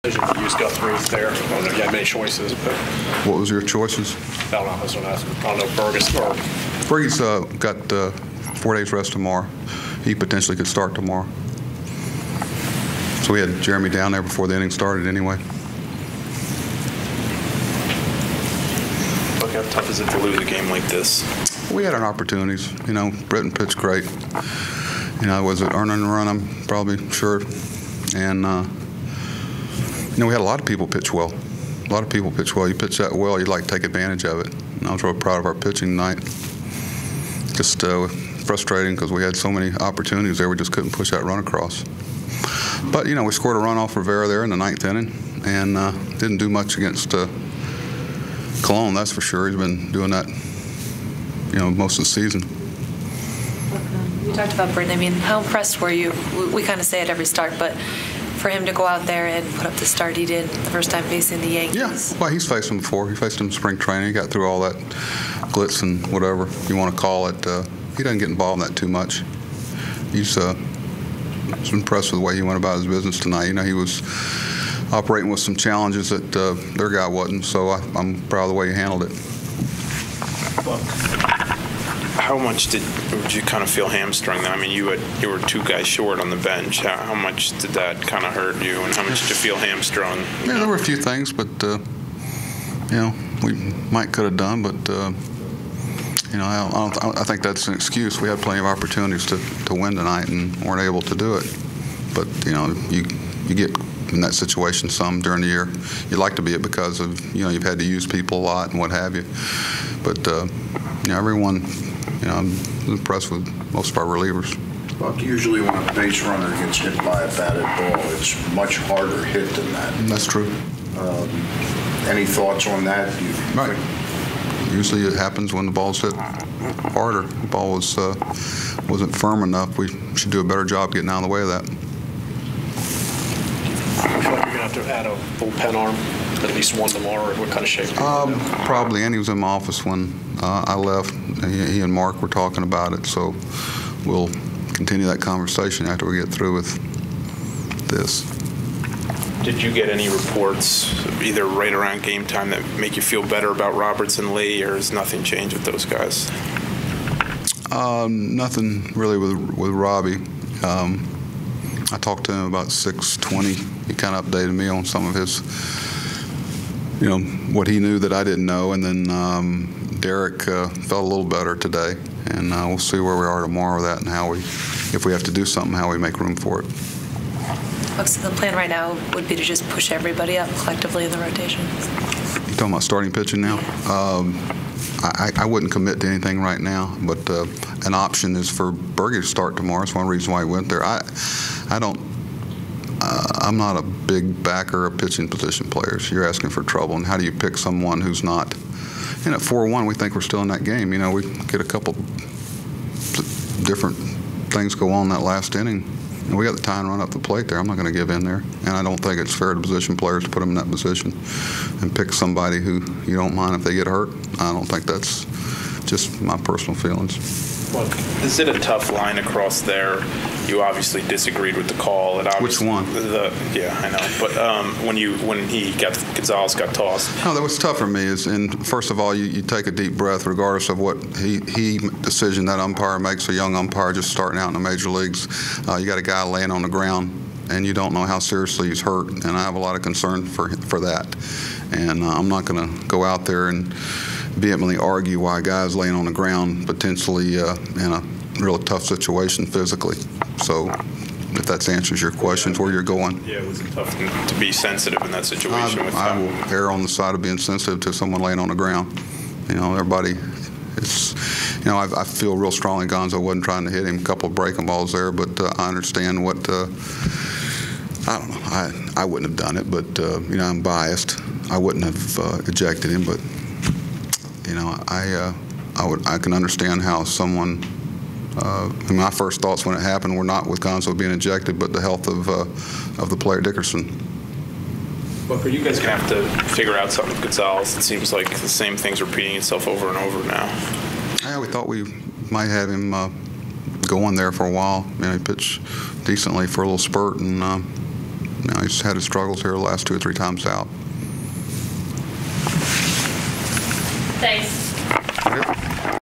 You just got through there. I don't know if you had many choices, but What was your choices? I don't know. That's what I don't know. Burgess or Bergie's got 4 days rest tomorrow. He potentially could start tomorrow. So we had Jeremy down there before the inning started anyway. Look, how tough is it to lose a game like this? We had our opportunities. You know, Britton pitched great. You know, was it earning a run? I'm probably sure. And, you know, we had a lot of people pitch well. A lot of people pitch well. You pitch that well, you'd like to take advantage of it. And I was real proud of our pitching tonight. Just frustrating because we had so many opportunities there, we just couldn't push that run across. But, you know, we scored a run off Rivera there in the 9th inning and didn't do much against Cologne, that's for sure. He's been doing that, you know, most of the season. You talked about Britton. I mean, how impressed were you? We kind of say it every start, but for him to go out there and put up the start he did the first time facing the Yankees. Yeah, well, he's faced him before. He faced him in spring training. He got through all that glitz and whatever you want to call it. He doesn't get involved in that too much. He's impressed with the way he went about his business tonight. You know, he was operating with some challenges that their guy wasn't, so I'm proud of the way he handled it. How much did you kind of feel hamstrung? I mean, you were 2 guys short on the bench. How much did that kind of hurt you, and how much did you feel hamstrung? Yeah, there were a few things, but you know, we might could have done, but you know, I think that's an excuse. We had plenty of opportunities to win tonight and weren't able to do it. But you know, you get in that situation some during the year. You like to be it because of, you know, you've had to use people a lot and what have you. But you know, everyone. You know, I'm impressed with most of our relievers. Buck, usually when a base runner gets hit by a batted ball, it's much harder hit than that. That's true. Any thoughts on that? Right. Usually it happens when the ball's hit harder. The ball wasn't firm enough. We should do a better job getting out of the way of that. I feel like you're going to have to add a bullpen arm, at least one tomorrow. Or what kind of shape? Probably. Andy was in my office when I left. He and Mark were talking about it, so we'll continue that conversation after we get through with this. Did you get any reports, either right around game time, that make you feel better about Roberts and Lee, or has nothing changed with those guys? Nothing really with Robbie. I talked to him about 6:20. He kind of updated me on some of his, you know, what he knew that I didn't know, and then Derek felt a little better today, and we'll see where we are tomorrow with that and how we, if we have to do something, how we make room for it. So the plan right now would be to just push everybody up collectively in the rotation. You talking about starting pitching now? I wouldn't commit to anything right now, but an option is for Berge to start tomorrow. That's one reason why he went there. I'm not a big backer of pitching position players. You're asking for trouble, and how do you pick someone who's not? And at 4-1, we think we're still in that game. You know, we get a couple different things go on in that last inning. And we got the tie and run up the plate there. I'm not going to give in there. And I don't think it's fair to position players to put them in that position and pick somebody who you don't mind if they get hurt. I don't think that's just my personal feelings. Look, is it a tough line across there? You obviously disagreed with the call. Which one? Yeah, I know. But when Gonzalez got tossed. No, that was tough for me. And first of all, you take a deep breath, regardless of what decision that umpire makes. A young umpire just starting out in the major leagues, you got a guy laying on the ground, and you don't know how seriously he's hurt. And I have a lot of concern for that. And I'm not going to go out there and vehemently argue why a guy's laying on the ground potentially in a real tough situation physically. So if that answers your questions, where you're going. Yeah, it was tough to be sensitive in that situation. I will err on the side of being sensitive to someone laying on the ground. You know, everybody, you know, I feel real strongly Gonzo wasn't trying to hit him. A couple of breaking balls there, but I understand what, I don't know, I wouldn't have done it, but, you know, I'm biased. I wouldn't have ejected him, but, you know, I can understand how someone. My first thoughts when it happened were not with Gonzo being ejected, but the health of the player Dickerson. Look, are you guys going to have to figure out something with Gonzalez? It seems like the same thing's repeating itself over and over now. Yeah, we thought we might have him going there for a while. You know, he pitched decently for a little spurt, and You know, he's had his struggles here the last 2 or 3 times out. Thanks.